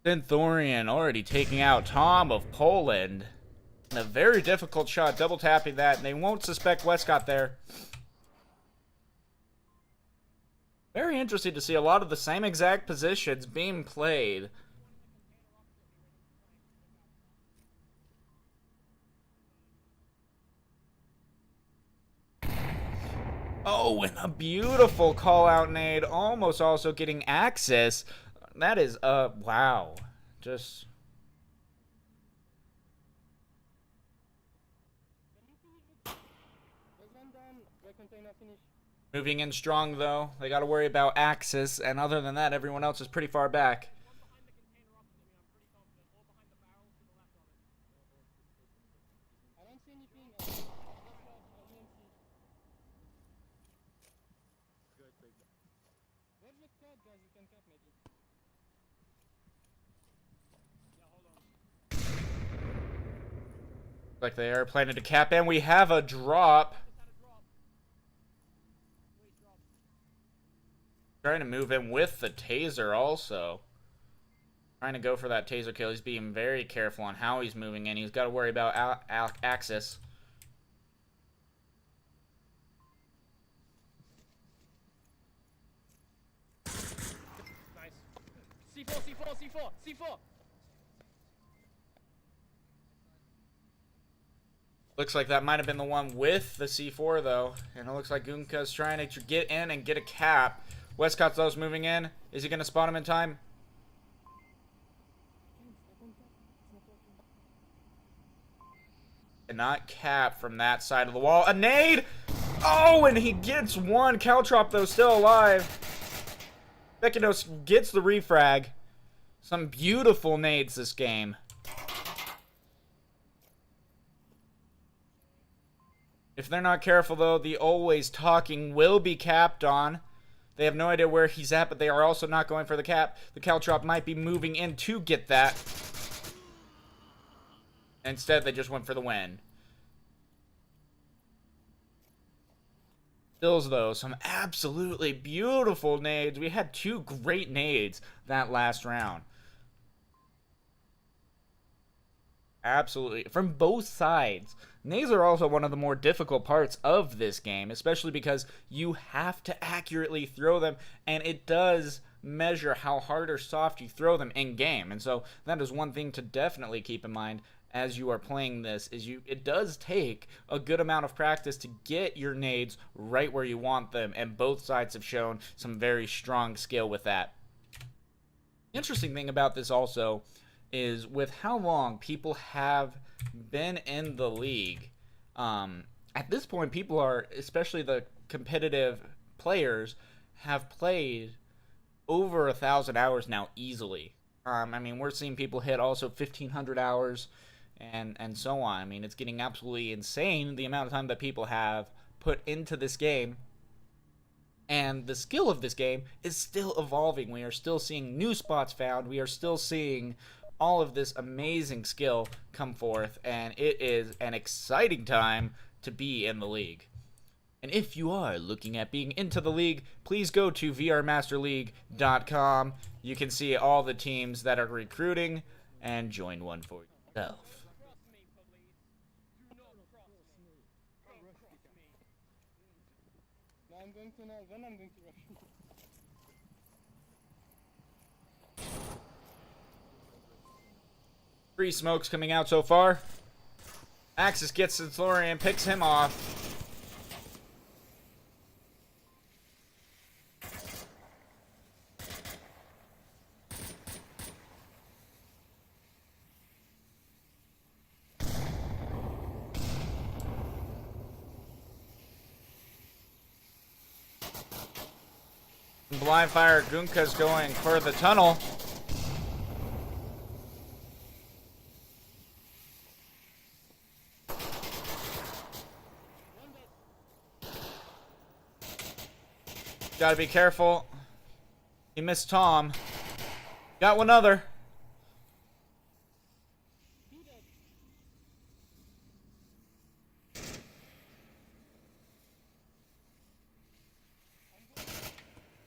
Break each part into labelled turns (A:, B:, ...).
A: Thorian already taking out Tom of Poland. And a very difficult shot, double tapping that, and they won't suspect Westcott there. Very interesting to see a lot of the same exact positions being played. Oh, and a beautiful call-out nade, almost also getting access. That is, wow. Just... moving in strong, though. They got to worry about access, and other than that, everyone else is pretty far back. Like they are planning to cap, and we have a drop. Trying to move in with the taser also. Trying to go for that taser kill. He's being very careful on how he's moving in. He's got to worry about access.
B: Nice. C4, C4, C4, C4.
A: Looks like that might have been the one with the C4, though. And it looks like Gunka's trying to get in and get a cap. Westcott's those moving in. Is he going to spot him in time? Cannot cap from that side of the wall. A nade! Oh, and he gets one. Caltrop, though, still alive. Bekinos gets the refrag. Some beautiful nades this game. If they're not careful, though, the always talking will be capped on. They have no idea where he's at, but they are also not going for the cap. The Caltrop might be moving in to get that. Instead, they just went for the win. Stills, though, some absolutely beautiful nades. We had two great nades that last round. Absolutely. From both sides. Nades are also one of the more difficult parts of this game, especially because you have to accurately throw them, and it does measure how hard or soft you throw them in game. And so that is one thing to definitely keep in mind as you are playing this, is it does take a good amount of practice to get your nades right where you want them, and both sides have shown some very strong skill with that. The interesting thing about this also is with how long people have been in the league. At this point, people are, especially the competitive players, have played over 1,000 hours now easily. I mean, we're seeing people hit also 1,500 hours and so on. I mean, it's getting absolutely insane the amount of time that people have put into this game. And the skill of this game is still evolving. We are still seeing new spots found. We are still seeing all of this amazing skill come forth, and it is an exciting time to be in the league. And if you are looking at being into the league, please go to vrmasterleague.com. You can see all the teams that are recruiting and join one for yourself.
B: I'm going to know when I'm going to rush.
A: Three smokes coming out so far. Axis gets to Thorian, picks him off. Blind fire, Gunka's going for the tunnel. Gotta be careful. He missed Tom. Got one other.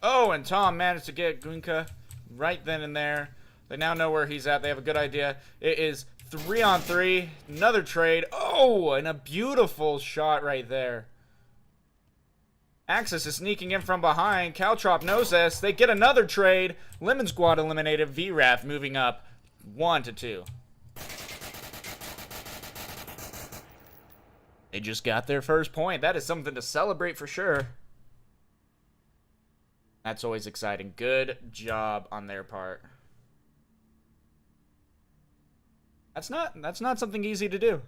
A: Oh, and Tom managed to get Gunka right then and there. They now know where he's at. They have a good idea. It is 3-on-3. Another trade. Oh, and a beautiful shot right there. Axis is sneaking in from behind. Caltrop knows this. They get another trade. Lemon Squad eliminated. VRATH moving up 1-2. They just got their first point. That is something to celebrate for sure. That's always exciting. Good job on their part. That's not something easy to do.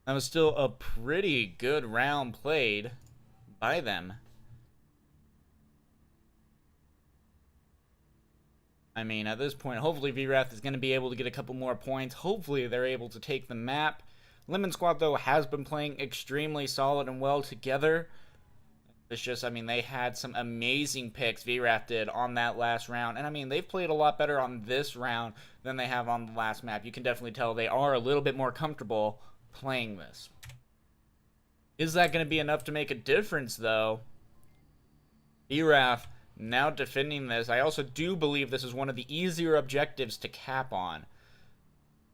A: That was still a pretty good round played by them. I mean, at this point, hopefully VRATH is going to be able to get a couple more points. Hopefully they're able to take the map. Lemon Squad, though, has been playing extremely solid and well together. It's just, I mean, they had some amazing picks, VRATH did, on that last round. And, I mean, they've played a lot better on this round than they have on the last map. You can definitely tell they are a little bit more comfortable playing this. Is that going to be enough to make a difference, though? VRATH now defending this. I also do believe this is one of the easier objectives to cap on.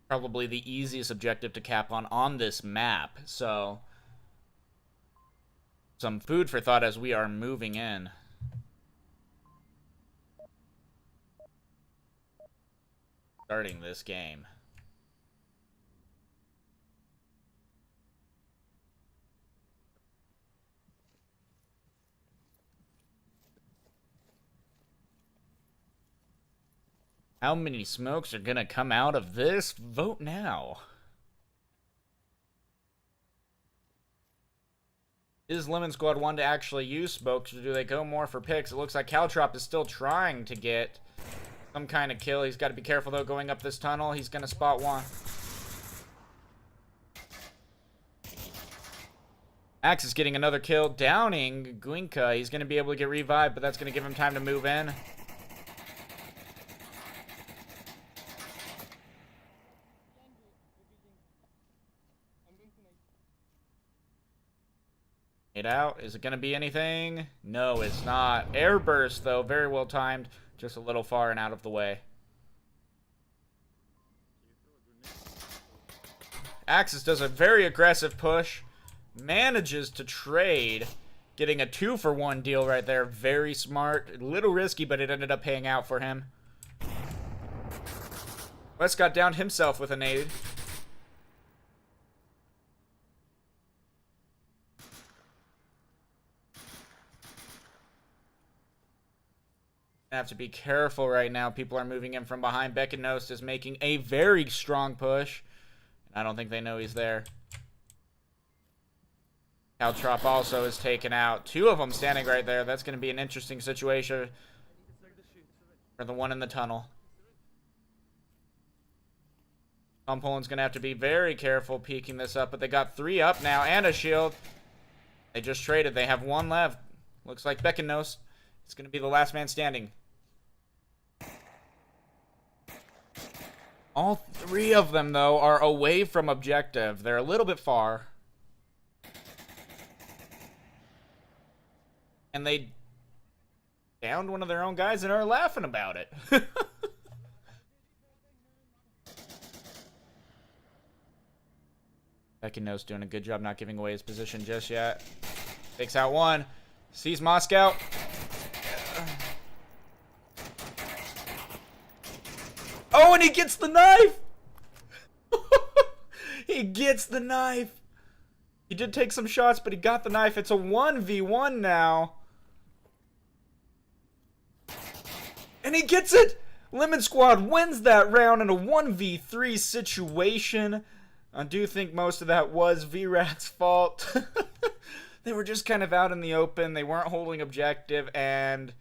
A: Probably the easiest objective to cap on this map. So, some food for thought as we are moving in. Starting this game. How many smokes are going to come out of this? Vote now. Is Lemon Squad one to actually use smokes, or do they go more for picks? It looks like Caltrop is still trying to get some kind of kill. He's got to be careful, though, going up this tunnel. He's going to spot one. Axe is getting another kill, downing Guinka. He's going to be able to get revived, but that's going to give him time to move in. It out. Is it going to be anything? No, it's not. Air burst, though. Very well timed. Just a little far and out of the way. Axis does a very aggressive push. Manages to trade. Getting a 2-for-1 deal right there. Very smart. A little risky, but it ended up paying out for him. West got downed himself with a nade. Have to be careful right now. People are moving in from behind. Beckenost is making a very strong push. I don't think they know he's there. Caltrop also is taken out. Two of them standing right there. That's going to be an interesting situation for the one in the tunnel. Tom Poland's going to have to be very careful peeking this up, but they got 3 up now and a shield. They just traded. They have 1 left. Looks like Beckenost is going to be the last man standing. All 3 of them, though, are away from objective. They're a little bit far. And they downed one of their own guys and are laughing about it. Beckenost doing a good job not giving away his position just yet. Takes out one. Sees Moscow. Oh, and he gets the knife! He gets the knife! He did take some shots, but he got the knife. It's a 1v1 now. And he gets it! Lemon Squad wins that round in a 1v3 situation. I do think most of that was VRATH's fault. They were just kind of out in the open. They weren't holding objective, and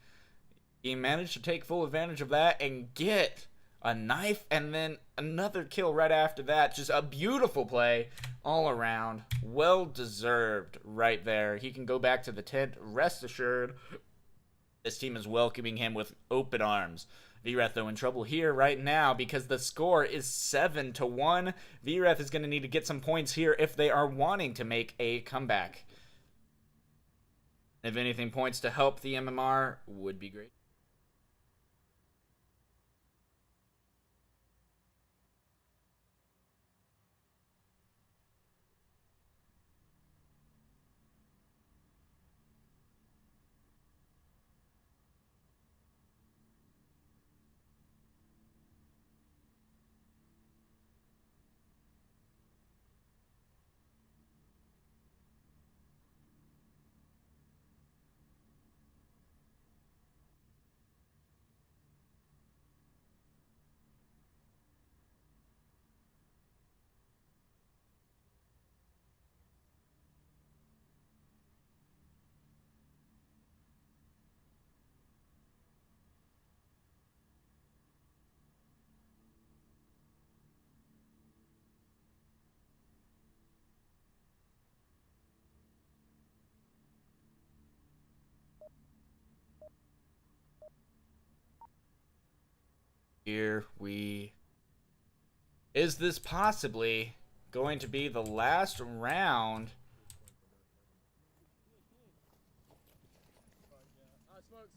A: he managed to take full advantage of that and get a knife, and then another kill right after that. Just a beautiful play all around. Well deserved right there. He can go back to the tent, rest assured. This team is welcoming him with open arms. VRATH, though, in trouble here right now because the score is 7-1. VRATH is going to need to get some points here if they are wanting to make a comeback. If anything, points to help the MMR would be great. Here we... Is this possibly going to be the last round?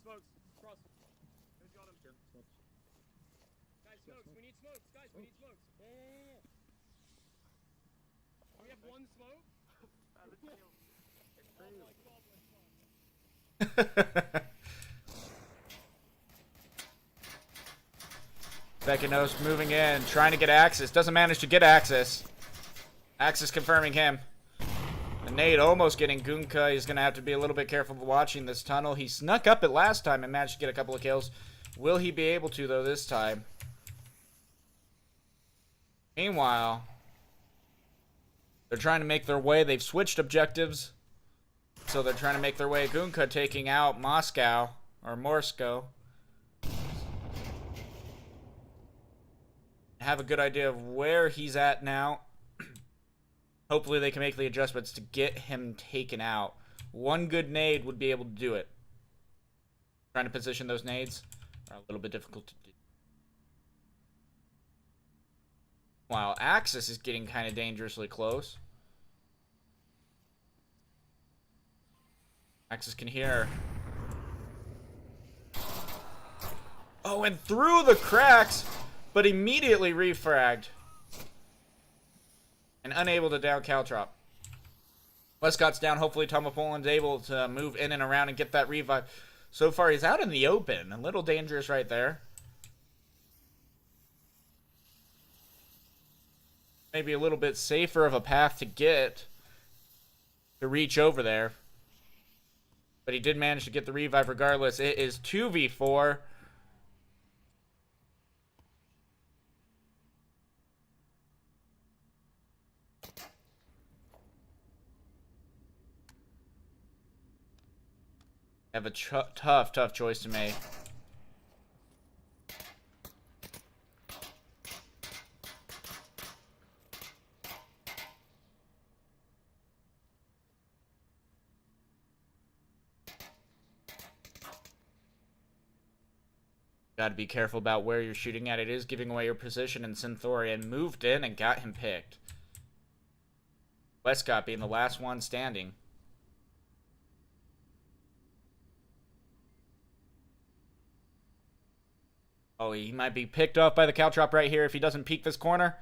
B: Smokes. Cross. Who's got him? Guys, smokes. We need smokes. Guys, we need smokes. Yeah. Do we have one smoke? Oh my god,
A: Bekinos moving in, trying to get access. Doesn't manage to get access. Access confirming him. The nade almost getting Gunka. He's going to have to be a little bit careful watching this tunnel. He snuck up it last time and managed to get a couple of kills. Will he be able to, though, this time? Meanwhile, they're trying to make their way. They've switched objectives. So they're trying to make their way. Gunka taking out Moscow, or Morsko. Have a good idea of where he's at now. Hopefully they can make the adjustments to get him taken out. One good nade would be able to do it. Trying to position those nades are a little bit difficult to do. While Axis is getting kind of dangerously close. Axis can hear. Oh, and through the cracks, but immediately refragged. And unable to down Caltrop. Westcott's down. Hopefully Tomapolin's able to move in and around and get that revive. So far, he's out in the open. A little dangerous right there. Maybe a little bit safer of a path to get to reach over there. But he did manage to get the revive regardless. It is 2v4. Have a tough choice to make. Got to be careful about where you're shooting at. It is giving away your position, and Synthorian moved in and got him picked. Westcott being the last one standing. Oh, he might be picked off by the Caltrop right here if he doesn't peek this corner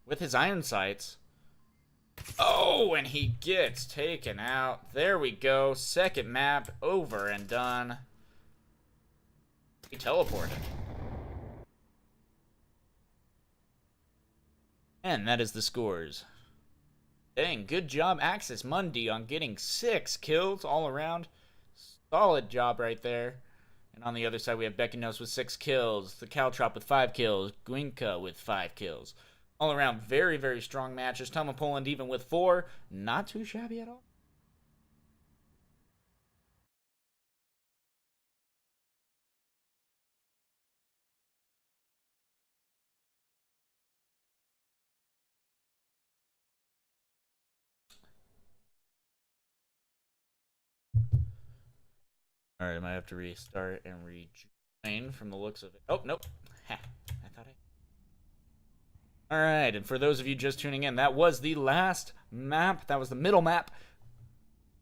A: with his iron sights. Oh, and he gets taken out. There we go. Second map over and done. He teleported. And that is the scores. Dang, good job, Axis Mundi, on getting 6 kills all around. Solid job right there. And on the other side, we have Bekinos with 6 kills. The Caltrop with 5 kills. Gwinka with 5 kills. All around, very, very strong matches. Tama Poland even with 4. Not too shabby at all. Alright, I might have to restart and rejoin from the looks of it. Oh, nope. Ha. I thought I... Alright, and for those of you just tuning in, that was the last map. That was the middle map.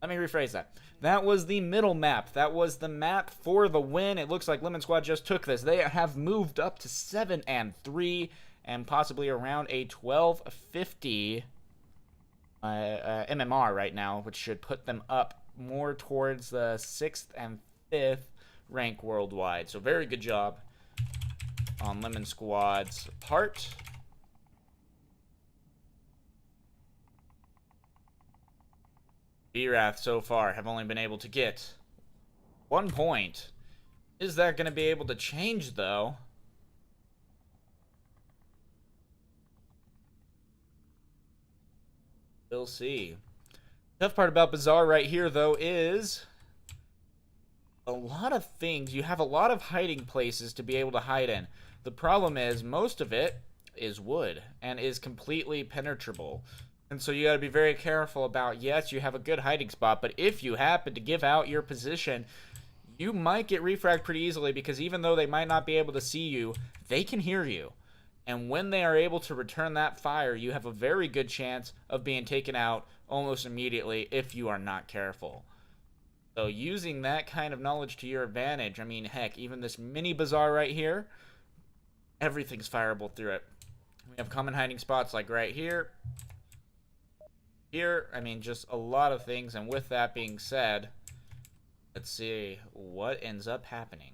A: Let me rephrase that. That was the middle map. That was the map for the win. It looks like Lemon Squad just took this. They have moved up to 7-3 and possibly around a 1250 MMR right now, which should put them up more towards the 6th and 5th rank worldwide. So very good job on Lemon Squad's part. VRATH so far have only been able to get 1 point. Is that going to be able to change, though? We'll see. Tough part about Bazaar right here, though, is a lot of things. You have a lot of hiding places to be able to hide in. The problem is most of it is wood and is completely penetrable. And so you got to be very careful about, yes, you have a good hiding spot, but if you happen to give out your position, you might get refragged pretty easily, because even though they might not be able to see you, they can hear you. And when they are able to return that fire, you have a very good chance of being taken out almost immediately if you are not careful. So using that kind of knowledge to your advantage, I mean, heck, even this mini bazaar right here, everything's fireable through it. We have common hiding spots like right here. Here, I mean, just a lot of things. And with that being said, let's see what ends up happening.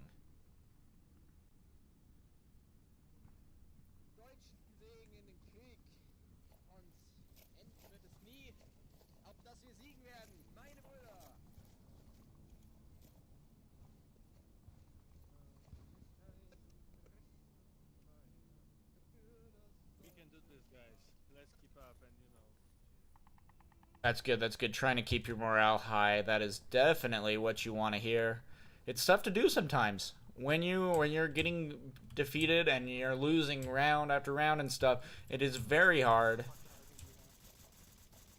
B: We can do this, guys. Let's keep up and, you know.
A: That's good. That's good. Trying to keep your morale high. That is definitely what you want to hear. It's tough to do sometimes when you're getting defeated and you're losing round after round and stuff. It is very hard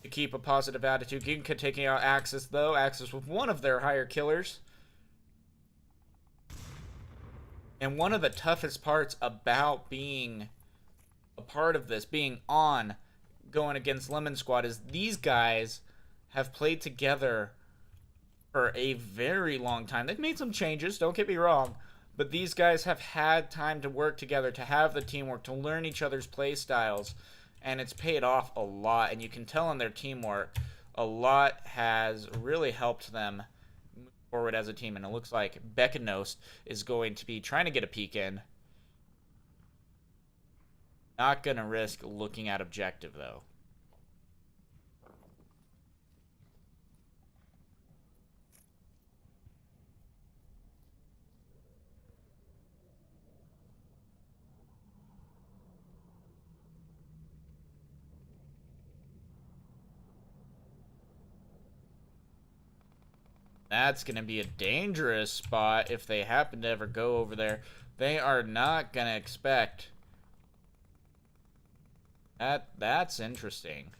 A: to keep a positive attitude. Ginka taking out Axis, though. Axis with one of their higher killers. And one of the toughest parts about being a part of this, being on going against Lemon Squad, is these guys have played together for a very long time. They've made some changes, don't get me wrong, but these guys have had time to work together, to have the teamwork, to learn each other's play styles, and it's paid off a lot. And you can tell in their teamwork, a lot has really helped them move forward as a team. And it looks like Beckenost is going to be trying to get a peek in. Not going to risk looking at objective, though. That's going to be a dangerous spot if they happen to ever go over there. They are not going to expect... That's interesting.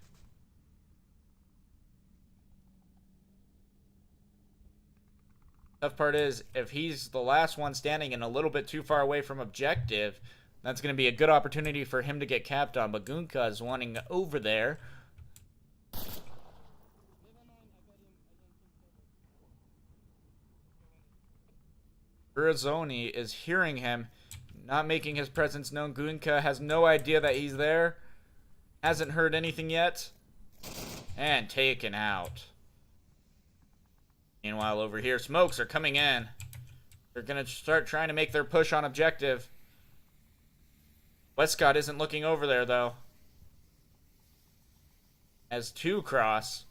A: Tough part is, if he's the last one standing and a little bit too far away from objective, that's going to be a good opportunity for him to get capped on. But Gunka is wanting over there. Urazoni is hearing him, not making his presence known. Gunka has no idea that he's there. Hasn't heard anything yet. And taken out. Meanwhile, over here, smokes are coming in. They're going to start trying to make their push on objective. Westcott isn't looking over there, though. As two cross.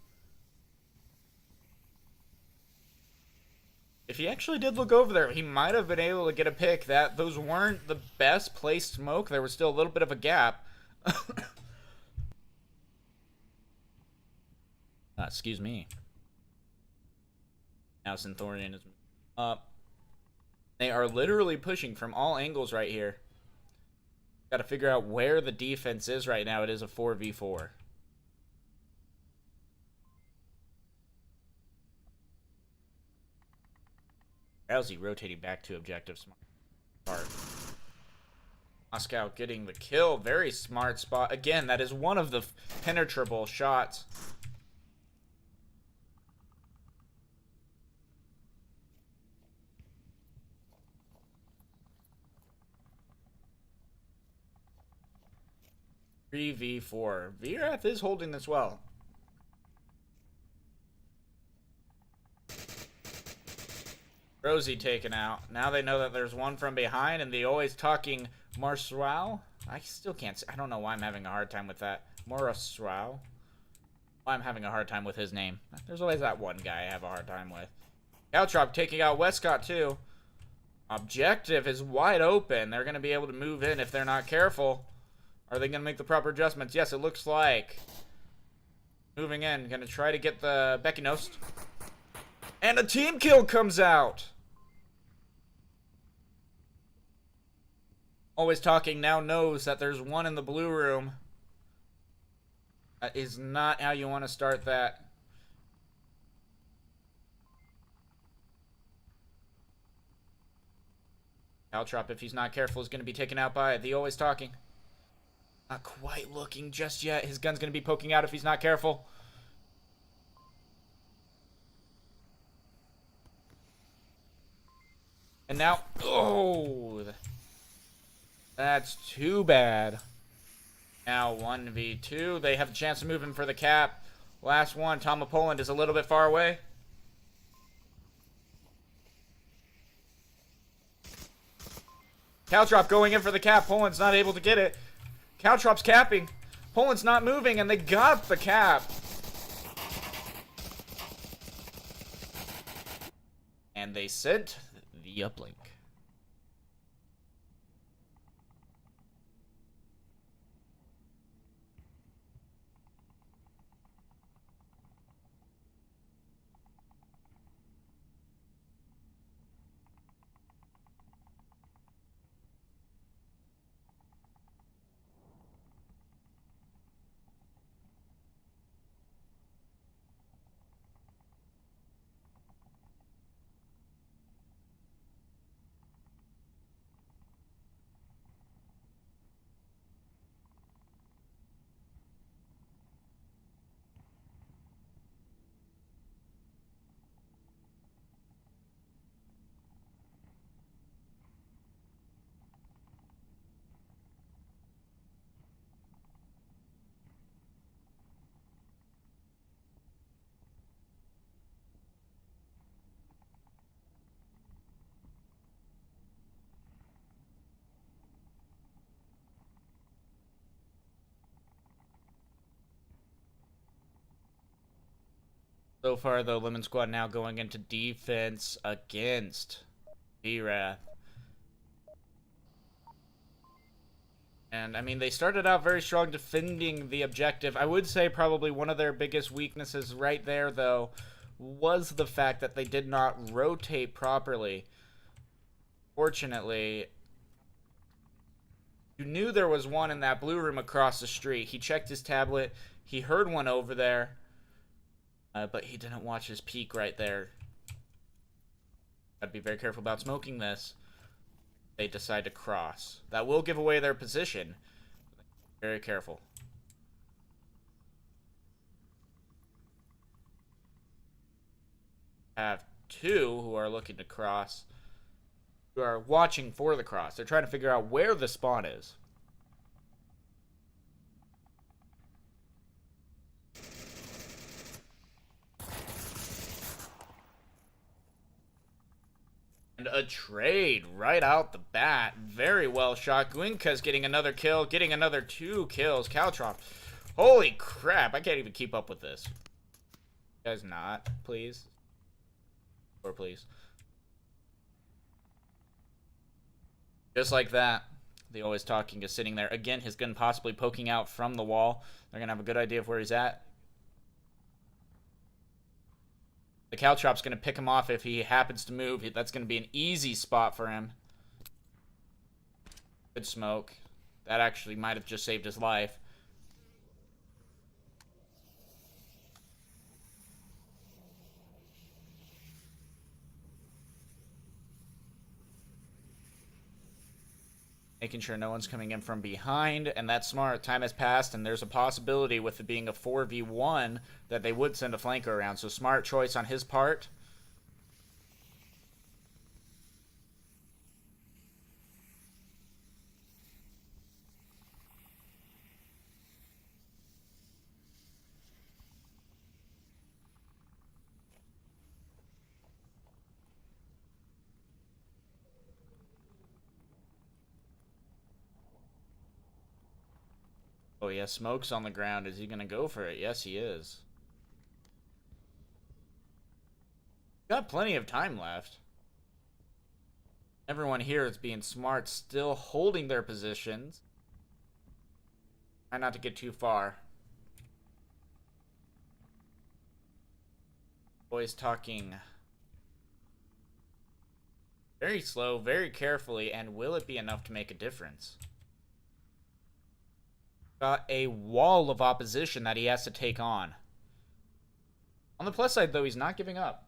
A: If he actually did look over there, he might have been able to get a pick. Those weren't the best placed smoke. There was still a little bit of a gap. Excuse me. Now Synthorian is up. They are literally pushing from all angles right here. Got to figure out where the defense is right now. It is a 4v4. Rousey rotating back to objective. Smart. Moscow getting the kill. Very smart spot. Again, that is one of the penetrable shots. V4. VRATH is holding this well. Rosie taken out. Now they know that there's one from behind, and the always talking Marsual. I still can't say. I don't know why I'm having a hard time with that. Marsual. Why I'm having a hard time with his name. There's always that one guy I have a hard time with. Caltrop taking out Westcott too. Objective is wide open. They're going to be able to move in if they're not careful. Are they going to make the proper adjustments? Yes, it looks like. Moving in. Going to try to get the Becky Nost. And a team kill comes out. Always talking now knows that there's one in the blue room. That is not how you want to start that. Caltrop, if he's not careful, is going to be taken out by the always talking. Not quite looking just yet. His gun's going to be poking out if he's not careful. And now, oh, that's too bad. Now 1v2. They have a chance to move in for the cap. Last one. Tom of Poland is a little bit far away. Caltrop going in for the cap. Poland's not able to get it. Caltrop's capping. Poland's not moving, and they got the cap. And they sent the uplink. So far, though, Lemon Squad now going into defense against VRATH. And, I mean, they started out very strong defending the objective. I would say probably one of their biggest weaknesses right there, though, was the fact that they did not rotate properly. Fortunately, you knew there was one in that blue room across the street. He checked his tablet. He heard one over there. But he didn't watch his peak right there. Gotta be very careful about smoking this. They decide to cross. That will give away their position. Very careful. Have two who are looking to cross. Who are watching for the cross. They're trying to figure out where the spawn is. And a trade right out the bat. Very well shot. Gwinka's getting another kill. Getting another 2 kills. Caltrop. Holy crap. I can't even keep up with this. You guys not, please. Or please. Just like that. The always talking is sitting there. Again, his gun possibly poking out from the wall. They're going to have a good idea of where he's at. The Caltrop's going to pick him off if he happens to move. That's going to be an easy spot for him. Good smoke. That actually might have just saved his life. making sure no one's coming in from behind, and that's smart. Time has passed, and there's a possibility with it being a 4v1 that they would send a flanker around, so smart choice on his part. Oh yeah, smoke's on the ground. Is he gonna go for it? Yes, he is. Got plenty of time left. Everyone here is being smart, still holding their positions. Try not to get too far. Boys talking very slow, very carefully, and will it be enough to make a difference? Got a wall of opposition that he has to take on. On the plus side, though, he's not giving up.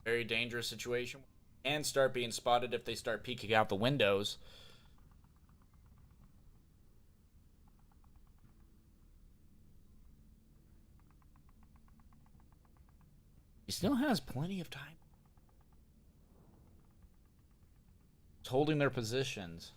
A: Very dangerous situation. And start being spotted if they start peeking out the windows. He still has plenty of time. He's holding their positions.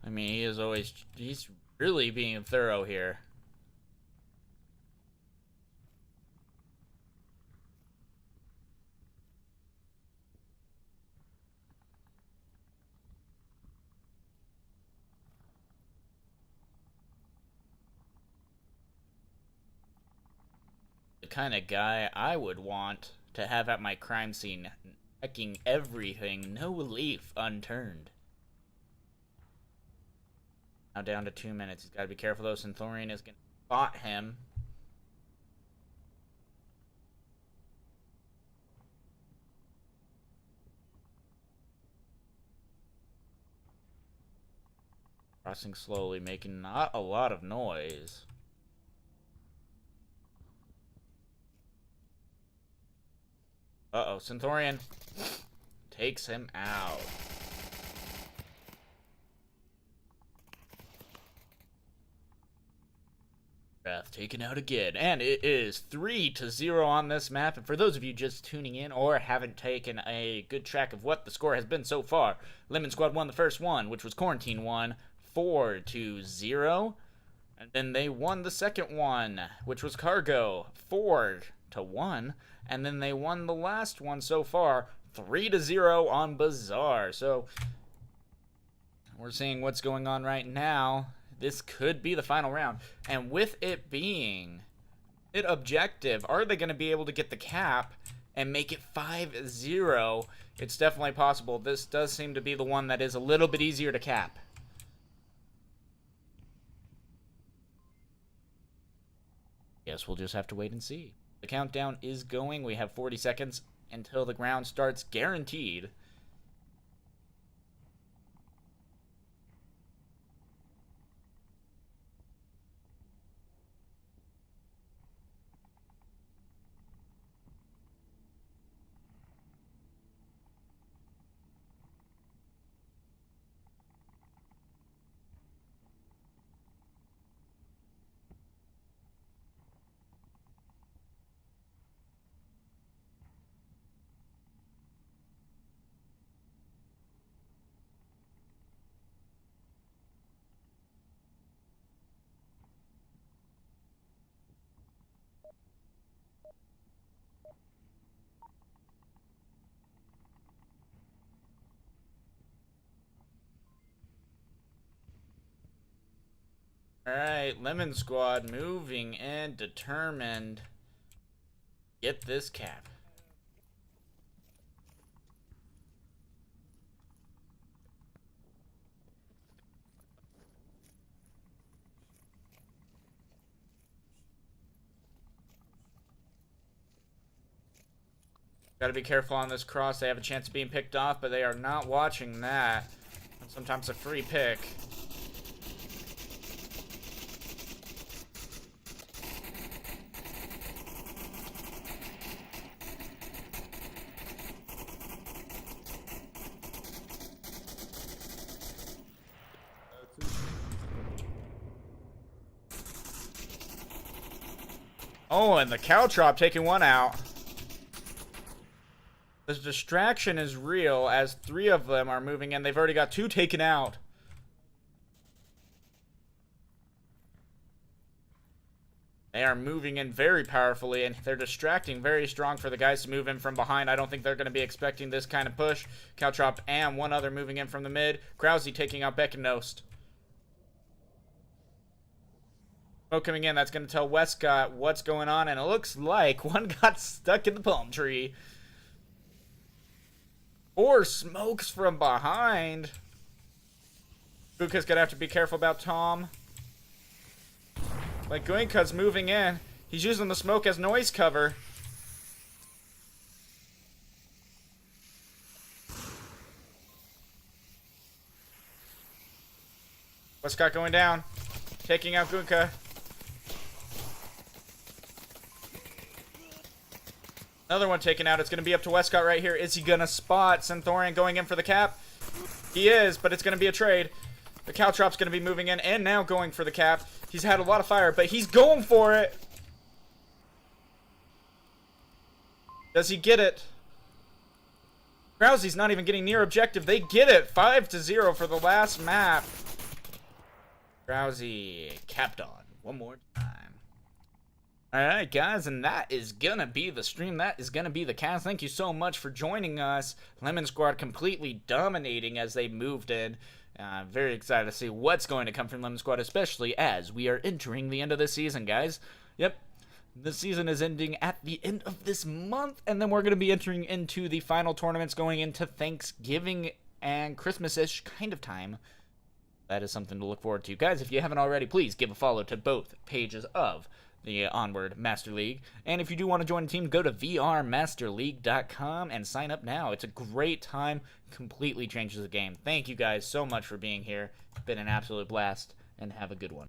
A: I mean, he's really being thorough here. The kind of guy I would want to have at my crime scene, checking everything, no leaf unturned. Now down to 2 minutes. He's got to be careful though. Centurion is going to spot him. Crossing slowly, making not a lot of noise. Uh-oh, Centurion takes him out. VRATH taken out again, and it is 3-0 on this map. And for those of you just tuning in or haven't taken a good track of what the score has been so far, Lemon Squad won the first one, which was Quarantine 1, 4-0. And then they won the second one, which was Cargo, 4-1. And then they won the last one so far, 3-0 on Bazaar. So we're seeing what's going on right now. This could be the final round. And with it being it objective, are they going to be able to get the cap and make it 5-0? It's definitely possible. This does seem to be the one that is a little bit easier to cap. Guess we'll just have to wait and see. The countdown is going. We have 40 seconds until the ground starts, guaranteed. Alright, Lemon Squad moving and determined. Get this cap. Got to be careful on this cross. They have a chance of being picked off, but they are not watching that. And sometimes a free pick. Oh, and the Caltrop taking one out. This distraction is real as 3 of them are moving in. They've already got 2 taken out. They are moving in very powerfully, and they're distracting very strong for the guys to move in from behind. I don't think they're going to be expecting this kind of push. Caltrop and one other moving in from the mid. Krause taking out Beckennost. Smoke coming in. That's going to tell Westcott what's going on, and it looks like one got stuck in the palm tree. 4 smokes from behind. Buka's going to have to be careful about Tom. Like, Guinka's moving in. He's using the smoke as noise cover. Westcott going down. Taking out Guinka. Another one taken out. It's going to be up to Westcott right here. Is he going to spot Centaurian going in for the cap? He is, but it's going to be a trade. The Caltrop's going to be moving in and now going for the cap. He's had a lot of fire, but he's going for it. Does he get it? Krause's not even getting near objective. They get it. 5-0 for the last map. Krause capped on one more time. Alright, guys, and that is gonna be the stream. That is gonna be the cast. Thank you so much for joining us. Lemon Squad completely dominating as they moved in. Very excited to see what's going to come from Lemon Squad, especially as we are entering the end of the season, guys. Yep, the season is ending at the end of this month, and then we're going to be entering into the final tournaments going into Thanksgiving and Christmas-ish kind of time. That is something to look forward to. Guys, if you haven't already, please give a follow to both pages of the Onward Master League. And if you do want to join a team, go to vrmasterleague.com and sign up now. It's a great time. Completely changes the game. Thank you guys so much for being here. It's been an absolute blast, and have a good one.